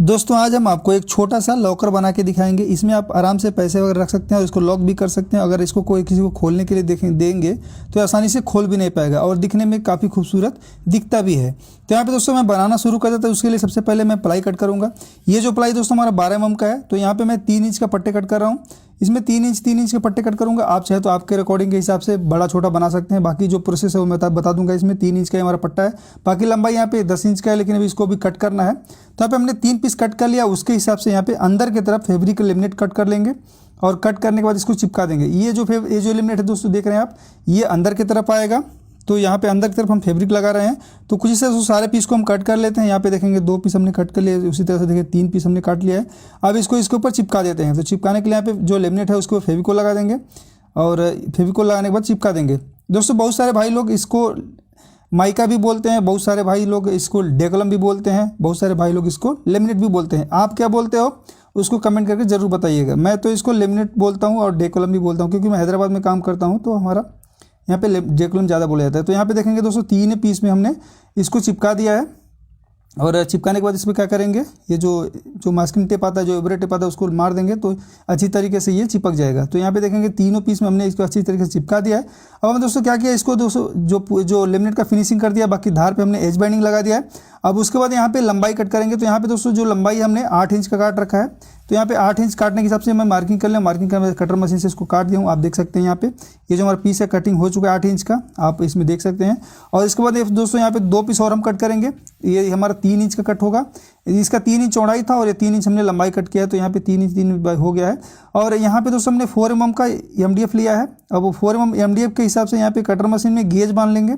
दोस्तों आज हम आपको एक छोटा सा लॉकर बना के दिखाएंगे। इसमें आप आराम से पैसे वगैरह रख सकते हैं और इसको लॉक भी कर सकते हैं। अगर इसको कोई किसी को खोलने के लिए देंगे तो आसानी से खोल भी नहीं पाएगा और दिखने में काफ़ी खूबसूरत दिखता भी है। तो यहाँ पे दोस्तों मैं बनाना शुरू कर देता हूँ। उसके लिए सबसे पहले मैं प्लाई कट करूँगा। ये जो प्लाई दोस्तों हमारा 12 mm का है, तो यहाँ पर मैं 3 इंच का पट्टे कट कर रहा हूँ। इसमें 3 इंच के पट्टे कट करूंगा। आप चाहे तो आपके रिकॉर्डिंग के हिसाब से बड़ा छोटा बना सकते हैं। बाकी जो प्रोसेस है वो मैं बता दूंगा। इसमें 3 इंच का हमारा पट्टा है, बाकी लंबाई यहाँ पे 10 इंच का है, लेकिन अभी इसको भी कट करना है। तो यहाँ पे हमने 3 पीस कट कर लिया। उसके हिसाब से यहाँ पे अंदर की तरफ फैब्रिक लेमिनेट कट कर लेंगे और कट करने के बाद इसको चिपका देंगे। ये जो लेमिनेट है दोस्तों देख रहे हैं आप, ये अंदर की तरफ आएगा। तो यहाँ पे अंदर की तरफ हम फैब्रिक लगा रहे हैं। तो कुछ इस तरह से सारे पीस को हम कट कर लेते हैं। यहाँ पे देखेंगे 2 पीस हमने कट कर लिए, उसी तरह से देखिए 3 पीस हमने काट लिया है। अब इसको इसके ऊपर चिपका देते हैं। तो चिपकाने के लिए यहाँ पे जो लेमिनेट है उसको फेविकोल लगा देंगे और फेविकोल लगाने के बाद चिपका देंगे। दोस्तों बहुत सारे भाई लोग इसको माइका भी बोलते हैं, बहुत सारे भाई लोग इसको डेकोलम भी बोलते हैं, बहुत सारे भाई लोग इसको लेमिनेट भी बोलते हैं। आप क्या बोलते हो उसको कमेंट करके ज़रूर बताइएगा। मैं तो इसको लेमिनेट बोलता हूँ और डेकोलम भी बोलता हूँ, क्योंकि मैं हैदराबाद में काम करता हूँ तो हमारा यहाँ पे डेकोलम ज़्यादा बोला जाता है। तो यहाँ पे देखेंगे दोस्तों 3 पीस में हमने इसको चिपका दिया है। और चिपकाने के बाद इसमें क्या करेंगे, ये जो मास्किंग टेप आता है, जो एब्रे टेप आता है, उसको मार देंगे तो अच्छी तरीके से ये चिपक जाएगा। तो यहाँ पे देखेंगे 3 पीस में हमने इसको अच्छी तरीके से चिपका दिया है। अब हमने दोस्तों क्या किया, इसको दोस्तों जो लेमिनेट का फिनिशिंग कर दिया, बाकी धार पे हमने एज बाइंडिंग लगा दिया है। अब उसके बाद यहाँ पे लंबाई कट करेंगे। तो यहाँ पे दोस्तों जो लंबाई हमने 8 इंच का काट रखा है, तो यहाँ पे 8 इंच काटने के हिसाब से मैं मार्किंग कर लिया। मार्किंग कर कटर मशीन से इसको काट दिया हूँ। आप देख सकते हैं यहाँ पे ये जो हमारा पीस है कटिंग हो चुका है 8 इंच का, आप इसमें देख सकते हैं। और इसके बाद दोस्तों यहाँ पे 2 पीस और हम कट करेंगे। ये हमारा 3 इंच का कट होगा। इसका 3 इंच चौड़ाई था और ये 3 इंच हमने लंबाई कट किया है। तो यहाँ पे 3 इंच हो गया है। और यहाँ पे दोस्तों हमने 4 mm का MDF लिया है। अब वो 4 mm MDF के हिसाब से यहाँ पे कटर मशीन में गेज बांध लेंगे।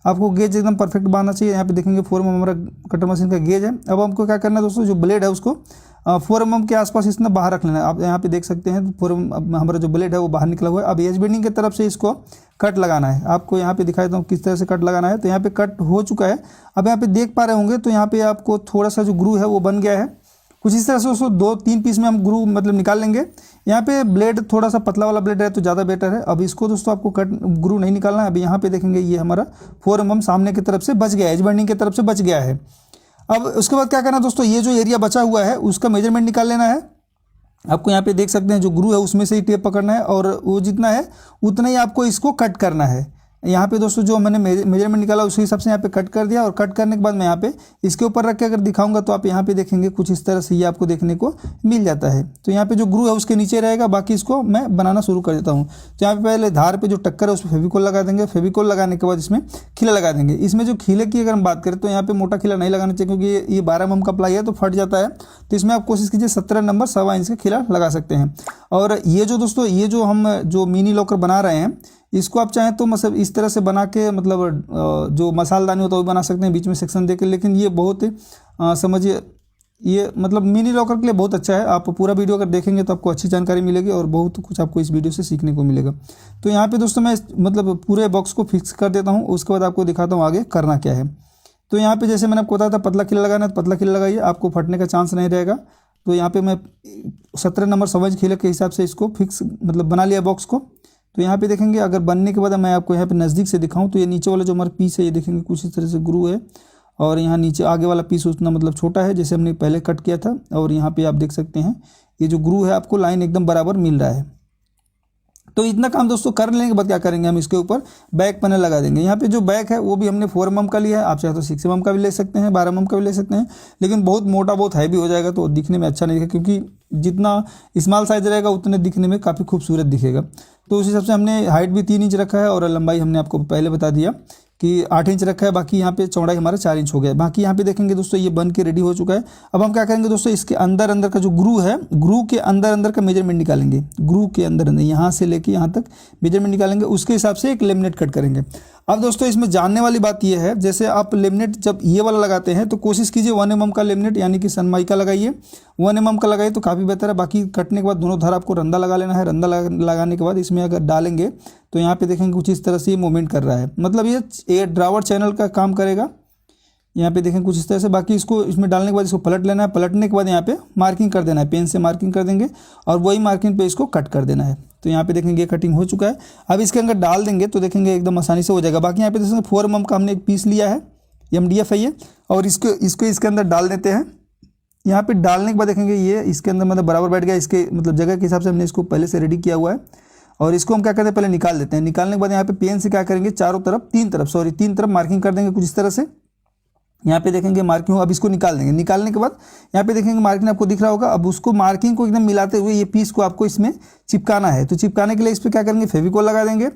आपको गेज एकदम परफेक्ट बांधना चाहिए। यहाँ पे देखेंगे 4 mm हमारा कटर मशीन का गेज है। अब हमको क्या करना है दोस्तों, जो ब्लेड है उसको 4 mm के आसपास इसने बाहर रख लेना है। आप यहाँ पे देख सकते हैं 4 mm हमारा जो ब्लेड है वो बाहर निकला हुआ है। अब एज बेंडिंग की तरफ से इसको कट लगाना है। आपको यहाँ पे दिखाई देता हूँ किस तरह से कट लगाना है। तो यहाँ पे कट हो चुका है। अब यहाँ पे देख पा रहे होंगे, तो यहाँ पे आपको थोड़ा सा जो ग्रू है वो बन गया है। कुछ इस तरह से उसको 2-3 पीस में हम ग्रू मतलब निकाल लेंगे। यहाँ पे ब्लेड थोड़ा सा पतला वाला ब्लेड है तो ज़्यादा बेटर है। अब इसको दोस्तों आपको ग्रू नहीं निकालना है। अभी यहाँ पे देखेंगे ये हमारा 4 mm सामने की तरफ से बच गया है, एज बेंडिंग की तरफ से बच गया है। अब उसके बाद क्या करना है दोस्तों, ये जो एरिया बचा हुआ है उसका मेजरमेंट निकाल लेना है। आपको यहाँ पे देख सकते हैं जो ग्रू है उसमें से ही टेप पकड़ना है और वो जितना है उतना ही आपको इसको कट करना है। यहाँ पे दोस्तों जो मैंने मेजरमेंट निकाला उसी हिसाब से यहाँ पे कट कर दिया। और कट करने के बाद मैं यहाँ पे इसके ऊपर रख के अगर दिखाऊंगा तो आप यहाँ पे देखेंगे कुछ इस तरह से ये आपको देखने को मिल जाता है। तो यहाँ पे जो ग्रू है उसके नीचे रहेगा, बाकी इसको मैं बनाना शुरू कर देता हूँ। तो यहाँ पे पहले धार पे जो टक्कर है उस पर फेविकोल लगा देंगे। फेविकोल लगाने के बाद इसमें खिला लगा देंगे। इसमें जो खिले की अगर हम बात करें तो यहाँ पे मोटा खिला नहीं लगाना चाहिए, क्योंकि ये 12 mm का प्लाई है तो फट जाता है। तो इसमें आप कोशिश कीजिए 17 नंबर 1.25 इंच का खिला लगा सकते हैं। और ये जो दोस्तों ये जो हम जो मिनी लॉकर बना रहे हैं, इसको आप चाहें तो मतलब इस तरह से बना के मतलब जो मसालदानी होता है वो बना सकते हैं बीच में सेक्शन देकर। लेकिन ये बहुत समझिए ये मतलब मिनी लॉकर के लिए बहुत अच्छा है। आप पूरा वीडियो अगर देखेंगे तो आपको अच्छी जानकारी मिलेगी और बहुत कुछ आपको इस वीडियो से सीखने को मिलेगा। तो यहाँ पे दोस्तों मैं मतलब पूरे बॉक्स को फिक्स कर देता हूँ। उसके बाद आपको दिखाता हूँ आगे करना क्या है। तो यहाँ पे जैसे मैंने आपको बताया था पतला खिला लगाना है, तो पतला खिला लगाइए, आपको फटने का चांस नहीं रहेगा। तो यहाँ पे मैं 17 नंबर 1.25 इंच खिले के हिसाब से इसको फिक्स मतलब बना लिया बॉक्स को। तो यहाँ पे देखेंगे अगर बनने के बाद मैं आपको यहाँ पे नज़दीक से दिखाऊं तो ये नीचे वाला जो हमारा पीस है ये देखेंगे कुछ इस तरह से ग्रू है। और यहाँ नीचे आगे वाला पीस उतना मतलब छोटा है जैसे हमने पहले कट किया था। और यहाँ पे आप देख सकते हैं ये जो ग्रू है आपको लाइन एकदम बराबर मिल रहा है। तो इतना काम दोस्तों कर लेने के बाद क्या करेंगे, हम इसके ऊपर बैक पैनल लगा देंगे। यहाँ पे जो बैक है वो भी हमने 4 mm का लिया है। आप चाहे तो 6 mm का भी ले सकते हैं, 12 mm का भी ले सकते हैं, लेकिन बहुत मोटा बहुत हैवी हो जाएगा तो दिखने में अच्छा नहीं दिखेगा, क्योंकि जितना स्मॉल साइज रहेगा उतने दिखने में काफ़ी खूबसूरत दिखेगा। तो उस हिसाब से हमने हाइट भी 3 इंच रखा है और लंबाई हमने आपको पहले बता दिया कि 8 इंच रखा है। बाकी यहाँ पे चौड़ाई हमारा 4 इंच हो गया है। बाकी यहाँ पे देखेंगे दोस्तों ये बन के रेडी हो चुका है। अब हम क्या करेंगे दोस्तों, इसके अंदर का जो ग्रू है, ग्रू के अंदर का मेजरमेंट निकालेंगे। ग्रू के अंदर यहाँ से लेके यहाँ तक मेजरमेंट निकालेंगे, उसके हिसाब से एक लेमिनेट कट करेंगे। अब दोस्तों इसमें जानने वाली बात यह है, जैसे आप लेमिनेट जब ये वाला लगाते हैं तो कोशिश कीजिए 1 mm का लेमिनेट यानी कि सनमाइका लगाइए। 1 mm का लगाइए तो काफ़ी बेहतर है। बाकी कटने के बाद दोनों धार आपको रंदा लगा लेना है। रंदा लगाने के बाद इसमें अगर डालेंगे तो यहाँ पे देखेंगे कुछ इस तरह से ये मूवमेंट कर रहा है, मतलब ये ड्रावर चैनल का काम करेगा। यहाँ पे देखें कुछ इस तरह से। बाकी इसको इसमें डालने के बाद इसको पलट लेना है। पलटने के बाद यहाँ पे मार्किंग कर देना है, पेन से मार्किंग कर देंगे और वही मार्किंग पे इसको कट कर देना है। तो यहाँ पे देखेंगे कटिंग हो चुका है। अब इसके अंदर डाल देंगे तो देखेंगे एकदम आसानी से हो जाएगा। बाकी यहाँ पे देखेंगे 4 mm का हमने एक पीस लिया है, MDF है ये, और इसको इसके अंदर डाल देते हैं। यहाँ पे डालने के बाद देखेंगे ये इसके अंदर मतलब बराबर बैठ गया, इसके मतलब जगह के हिसाब से हमने इसको पहले से रेडी किया हुआ है। और इसको हम क्या करते हैं, पहले निकाल देते हैं। निकालने के बाद यहाँ पे पेन से क्या करेंगे, चारों तरफ तीन तरफ मार्किंग कर देंगे कुछ इस तरह से। यहाँ पे देखेंगे मार्किंग हो, अब इसको निकाल देंगे। निकालने के बाद यहाँ पे देखेंगे मार्किंग आपको दिख रहा होगा। अब उसको मार्किंग को एकदम मिलाते हुए ये पीस को आपको इसमें चिपकाना है। तो चिपकाने के लिए इस पर क्या करेंगे, फेविकोल लगा देंगे,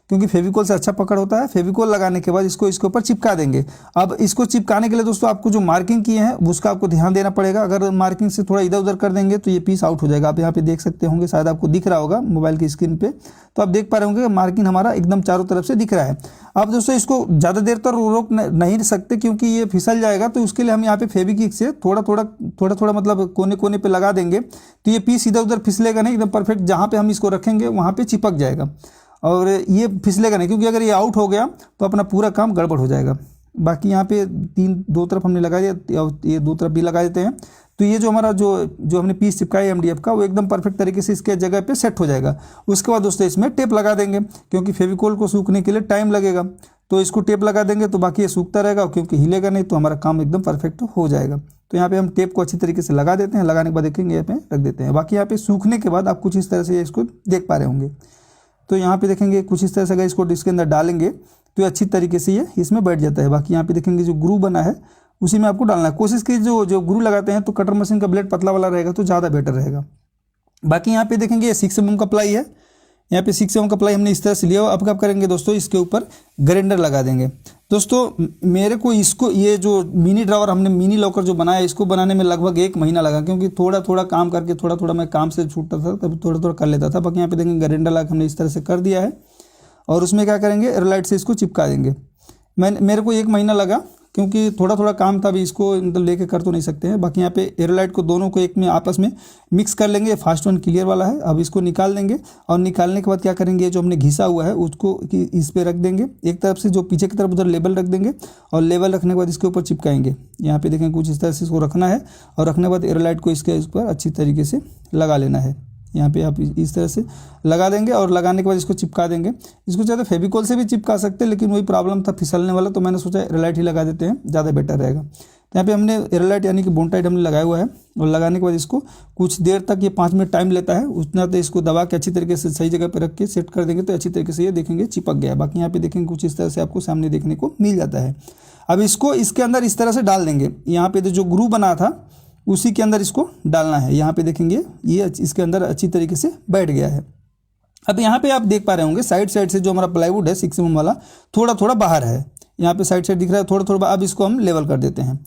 क्योंकि फेविकोल से अच्छा पकड़ होता है। फेविकोल लगाने के बाद इसको इसके ऊपर चिपका देंगे। अब इसको चिपकाने के लिए दोस्तों आपको जो मार्किंग किए हैं उसका आपको ध्यान देना पड़ेगा। अगर मार्किंग से थोड़ा इधर उधर कर देंगे तो ये पीस आउट हो जाएगा। आप यहाँ पे देख सकते होंगे, शायद आपको दिख रहा होगा मोबाइल की स्क्रीन पे, तो आप देख पा रहे होंगे मार्किंग हमारा एकदम चारों तरफ से दिख रहा है। अब दोस्तों इसको ज़्यादा देर तक रोक नहीं सकते क्योंकि ये फिसल जाएगा, तो उसके लिए हम यहाँ पे फेविक्विक से थोड़ा थोड़ा मतलब कोने कोने पे लगा देंगे, तो ये पीस इधर उधर फिसलेगा नहीं, एकदम परफेक्ट जहाँ पे हम इसको रखेंगे वहाँ पे चिपक जाएगा और ये फिसलेगा नहीं, क्योंकि अगर ये आउट हो गया तो अपना पूरा काम गड़बड़ हो जाएगा। बाकी यहाँ पे दो तरफ हमने लगा दिया, ये दो तरफ भी लगा देते हैं। तो ये जो हमारा जो हमने पीस चिपकाया है MDF का, वो एकदम परफेक्ट तरीके से इसके जगह पे सेट हो जाएगा। उसके बाद दोस्तों इसमें टेप लगा देंगे, क्योंकि फेविकोल को सूखने के लिए टाइम लगेगा, तो इसको टेप लगा देंगे तो बाकी ये सूखता रहेगा, क्योंकि हिलेगा नहीं तो हमारा काम एकदम परफेक्ट हो जाएगा। तो यहाँ पे हम टेप को अच्छी तरीके से लगा देते हैं। लगाने के बाद देखेंगे यहाँ पे रख देते हैं। बाकी यहाँ पे सूखने के बाद आप कुछ इस तरह से इसको देख पा रहे होंगे। तो यहाँ पे देखेंगे कुछ इस तरह से अगर इसको इसके अंदर डालेंगे तो अच्छी तरीके से ये इसमें बैठ जाता है। बाकी यहाँ पे देखेंगे जो ग्रू बना है उसी में आपको डालना है। कोशिश कीजिए जो ग्रू लगाते हैं तो कटर मशीन का ब्लेड पतला वाला रहेगा तो ज़्यादा बेटर रहेगा। बाकी यहाँ पे देखेंगे ये 6 mm का प्लाई है। यहाँ पे 6 mm का प्लाई हमने इस तरह से लिया। अब क्या करेंगे दोस्तों, इसके ऊपर ग्राइंडर लगा देंगे। दोस्तों मेरे को इसको ये जो मिनी ड्रावर हमने मिनी लॉकर जो बनाया इसको बनाने में लगभग 1 महीना लगा, क्योंकि थोड़ा थोड़ा काम करके थोड़ा मैं काम से छूटता था तब थोड़ा कर लेता था। बाकी यहाँ पे देखेंगे ग्राइंडर लगा हमने इस तरह से कर दिया है और उसमें क्या करेंगे, एयरलाइट से इसको चिपका देंगे। मेरे को 1 महीना लगा, क्योंकि थोड़ा काम था, अभी इसको मतलब लेके कर तो नहीं सकते हैं। बाकी यहाँ पे एयरलाइट को दोनों को एक में आपस में मिक्स कर लेंगे। फास्ट वन क्लियर वाला है। अब इसको निकाल देंगे और निकालने के बाद क्या करेंगे, जो हमने घिसा हुआ है उसको इस पे रख देंगे। एक तरफ से जो पीछे की तरफ उधर लेबल रख देंगे और लेबल रखने के बाद इसके ऊपर चिपकाएंगे। यहाँ पे देखें कुछ इस तरह से इसको रखना है और रखने के बाद एयरलाइट को इसके ऊपर अच्छी तरीके से लगा लेना है। यहाँ पे आप इस तरह से लगा देंगे और लगाने के बाद इसको चिपका देंगे। इसको चाहे तो फेविकोल से भी चिपका सकते हैं, लेकिन वही प्रॉब्लम था फिसलने वाला, तो मैंने सोचा एयरलाइट ही लगा देते हैं, ज़्यादा बेटर रहेगा। तो यहाँ पे हमने एयरलाइट यानी कि बोनटाइट हमने लगाया हुआ है और लगाने के बाद इसको कुछ देर तक, ये 5 मिनट टाइम लेता है, उतना तो इसको दबा के अच्छी तरीके से सही जगह पर रख के सेट कर देंगे तो अच्छी तरीके से ये देखेंगे चिपक गया है। बाकी यहाँ पे देखेंगे कुछ इस तरह से आपको सामने देखने को मिल जाता है। अब इसको इसके अंदर इस तरह से डाल देंगे। यहाँ पे जो ग्रू बना था उसी के अंदर इसको डालना है। यहाँ पे देखेंगे ये इसके अंदर अच्छी तरीके से बैठ गया है। अब यहाँ पे आप देख पा रहे होंगे साइड से जो हमारा प्लाईवुड है 6 mm वाला थोड़ा बाहर है। यहाँ पे साइड दिख रहा है थोड़ा। अब इसको हम लेवल कर देते हैं।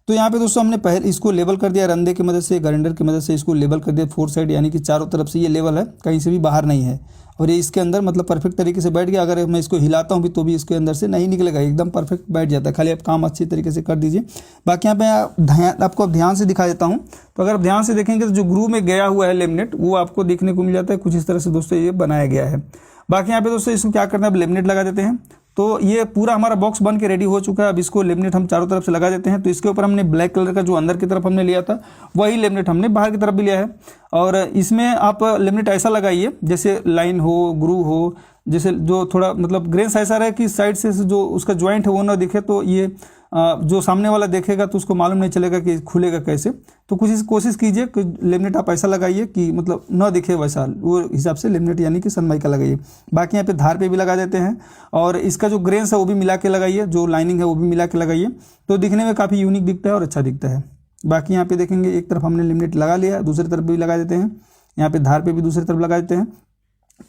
तो यहाँ पे दोस्तों हमने पहले इसको लेवल कर दिया रंदे की मदद से, ग्राइंडर की मदद से इसको लेवल कर दिया 4 साइड, यानी कि चारों तरफ से ये लेवल है, कहीं से भी बाहर नहीं है और ये इसके अंदर मतलब परफेक्ट तरीके से बैठ गया। अगर मैं इसको हिलाता हूँ भी तो भी इसके अंदर से नहीं निकलेगा, एकदम परफेक्ट बैठ जाता है। खाली आप काम अच्छी तरीके से कर दीजिए। बाकी यहाँ पे आपको अब ध्यान से दिखा देता हूँ। तो अगर आप ध्यान से देखेंगे तो जो ग्रू में गया हुआ है लेमिनेट वो आपको देखने को मिल जाता है। कुछ इस तरह से दोस्तों ये बनाया गया है। बाकी यहाँ पे दोस्तों इसको क्या करना है, लेमिनेट लगा देते हैं। तो ये पूरा हमारा बॉक्स बन के रेडी हो चुका है। अब इसको लेमिनेट हम चारों तरफ से लगा देते हैं। तो इसके ऊपर हमने ब्लैक कलर का जो अंदर की तरफ हमने लिया था वही लेमिनेट हमने बाहर की तरफ भी लिया है। और इसमें आप लेमिनेट ऐसा लगाइए जैसे लाइन हो, ग्रू हो, जैसे जो थोड़ा मतलब ग्रेन्स ऐसा रहे कि साइड से जो उसका ज्वाइंट है वो ना दिखे, तो ये जो सामने वाला देखेगा तो उसको मालूम नहीं चलेगा कि खुलेगा कैसे। तो कुछ कोशिश कीजिए कि लेमिनेट आप ऐसा लगाइए कि मतलब न दिखे वैसा, वो हिसाब से लेमिनेट यानी कि सनमाइका लगाइए। बाकी यहाँ पे धार पे भी लगा देते हैं और इसका जो ग्रेन्स है वो भी मिला के लगाइए, जो लाइनिंग है वो भी मिला के लगाइए, तो दिखने में काफ़ी यूनिक दिखता है और अच्छा दिखता है। बाकी यहाँ पे देखेंगे एक तरफ हमने लेमिनेट लगा लिया, दूसरी तरफ भी लगा देते हैं। यहाँ पे धार पे भी दूसरी तरफ लगा देते हैं।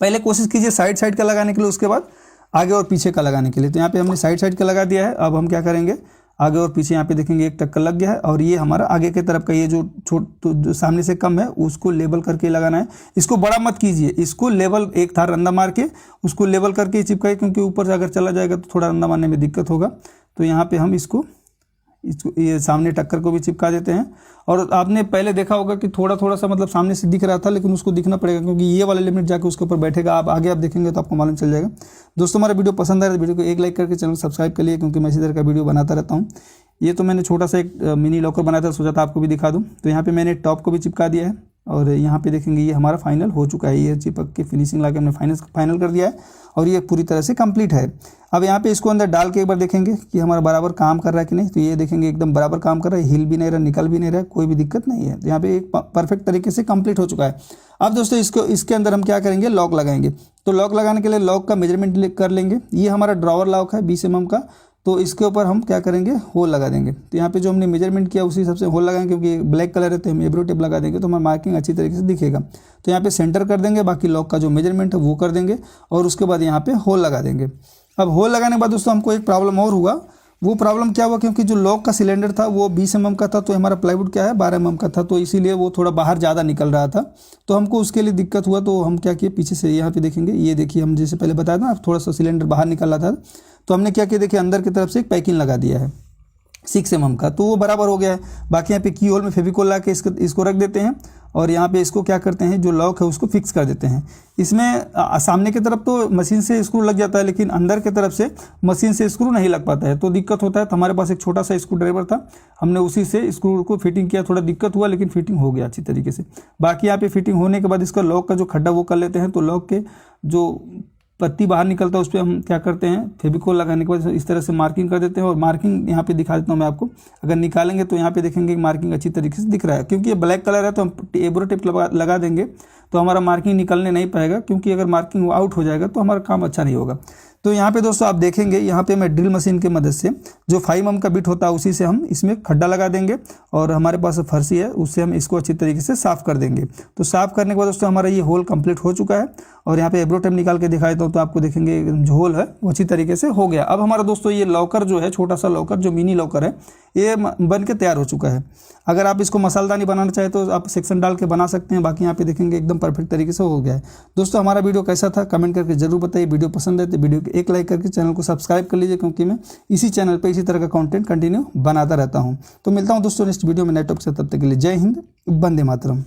पहले कोशिश कीजिए साइड का लगाने के लिए, उसके बाद आगे और पीछे का लगाने के लिए। तो यहाँ पे हमने साइड का लगा दिया है। अब हम क्या करेंगे, आगे और पीछे यहाँ पे देखेंगे एक टक्कर लग गया है और ये हमारा आगे के तरफ का ये जो सामने से कम है उसको लेबल करके लगाना है। इसको बड़ा मत कीजिए, इसको लेवल एक थार रंदा मार के उसको लेवल करके चिपकाइए, क्योंकि ऊपर से अगर चला जाएगा तो थोड़ा रंदा मारने में दिक्कत होगा। तो यहाँ पे हम इसको ये सामने टक्कर को भी चिपका देते हैं। और आपने पहले देखा होगा कि थोड़ा सा मतलब सामने से दिख रहा था, लेकिन उसको दिखना पड़ेगा क्योंकि ये वाला लिमिट जाके उसके ऊपर बैठेगा। आप आगे आप देखेंगे तो आपको मालूम चल जाएगा। दोस्तों हमारा वीडियो पसंद आए तो वीडियो को एक लाइक करके चैनल सब्सक्राइब कर लिए, क्योंकि मैं इसी तरह का वीडियो बनाता रहता हूँ। ये तो मैंने छोटा सा एक मिनी लॉकर बनाया था, सोचा था आपको भी दिखा दूँ। तो यहाँ पर मैंने टॉप को भी चिपका दिया है और यहाँ पे देखेंगे ये हमारा फाइनल हो चुका है, ये चिपक के फिनिशिंग ला के हमने फाइनल कर दिया है और ये पूरी तरह से कंप्लीट है। अब यहाँ पे इसको अंदर डाल के एक बार देखेंगे कि हमारा बराबर काम कर रहा है कि नहीं। तो ये देखेंगे एकदम बराबर काम कर रहा है, हिल भी नहीं रहा, निकल भी नहीं रहा, कोई भी दिक्कत नहीं है। तो यहाँ पे एक परफेक्ट तरीके से कंप्लीट हो चुका है। अब दोस्तों इसके अंदर हम क्या करेंगे, लॉक लगाएंगे। तो लॉक लगाने के लिए लॉक का मेजरमेंट कर लेंगे। ये हमारा ड्रॉवर लॉक है 20 mm का, तो इसके ऊपर हम क्या करेंगे, होल लगा देंगे। तो यहाँ पे जो हमने मेजरमेंट किया उसी हिसाब से होल लगाएंगे, क्योंकि ब्लैक कलर है तो हम एब्रो टेप लगा देंगे तो हमारा मार्किंग अच्छी तरीके से दिखेगा। तो यहाँ पे सेंटर कर देंगे, बाकी लॉक का जो मेजरमेंट है वो कर देंगे और उसके बाद यहाँ पे होल लगा देंगे। अब होल लगाने के बाद दोस्तों हमको एक प्रॉब्लम और हुआ। वो प्रॉब्लम क्या हुआ, क्योंकि जो लॉक का सिलेंडर था वो 20 mm का था, तो हमारा प्लाईवुड क्या है 12 mm का था, तो इसीलिए वो थोड़ा बाहर ज़्यादा निकल रहा था। तो हमको उसके लिए दिक्कत हुआ। तो हम क्या किए, पीछे से यहाँ पे देखेंगे, ये देखिए हम जैसे पहले बताया था थोड़ा सा सिलेंडर बाहर निकल रहा था, तो हमने क्या किया, देखिए अंदर की तरफ से एक पैकिंग लगा दिया है 6 mm का, तो वो बराबर हो गया है। बाकी यहाँ पे की होल में फेविकोल ला के इसको रख देते हैं और यहाँ पे इसको क्या करते हैं, जो लॉक है उसको फिक्स कर देते हैं। इसमें सामने की तरफ तो मशीन से स्क्रू लग जाता है, लेकिन अंदर की तरफ से मशीन से स्क्रू नहीं लग पाता है, तो दिक्कत होता है। तो हमारे पास एक छोटा सा स्क्रू ड्राइवर था, हमने उसी से स्क्रू को फिटिंग किया। थोड़ा दिक्कत हुआ लेकिन फिटिंग हो गया अच्छी तरीके से। बाकी यहाँ पे फिटिंग होने के बाद इसका लॉक का जो खड्डा वो कर लेते हैं। तो लॉक के जो पत्ती बाहर निकलता है उस पर हम क्या करते हैं, फेविकोल लगाने के बाद इस तरह से मार्किंग कर देते हैं। और मार्किंग यहाँ पे दिखा देता हूँ मैं आपको, अगर निकालेंगे तो यहाँ पे देखेंगे मार्किंग अच्छी तरीके से दिख रहा है। क्योंकि ये ब्लैक कलर है तो हम एब्रो टेप लगा देंगे तो हमारा मार्किंग निकलने नहीं पाएगा, क्योंकि अगर मार्किंग आउट हो जाएगा तो हमारा काम अच्छा नहीं होगा। तो यहाँ पे दोस्तों आप देखेंगे, यहाँ पे मैं ड्रिल मशीन की मदद से जो 5 mm का बिट होता है उसी से हम इसमें खड्डा लगा देंगे और हमारे पास फर्शी है उससे हम इसको अच्छी तरीके से साफ़ कर देंगे। तो साफ़ करने के बाद दोस्तों हमारा ये होल कंप्लीट हो चुका है। और यहाँ पे एब्रो टेप निकाल के दिखा देता हूँ तो आपको देखेंगे जो होल है वो अच्छी तरीके से हो गया। अब हमारा दोस्तों ये लॉकर जो है, छोटा सा लॉकर जो मिनी लॉकर है, ये बन के तैयार हो चुका है। अगर आप इसको मसालदानी बनाना चाहे तो आप सेक्शन डाल के बना सकते हैं। बाकी यहाँ पे देखेंगे एकदम परफेक्ट तरीके से हो गया है। दोस्तों हमारा वीडियो कैसा था कमेंट करके जरूर बताइए। वीडियो पसंद है तो वीडियो को एक लाइक करके चैनल को सब्सक्राइब कर लीजिए, क्योंकि मैं इसी चैनल पर इसी तरह का कंटेंट कंटिन्यू बनाता रहता हूँ। तो मिलता हूँ दोस्तों नेक्स्ट वीडियो में नए टॉपिक से, तब तक के लिए जय हिंद, वंदे मातरम।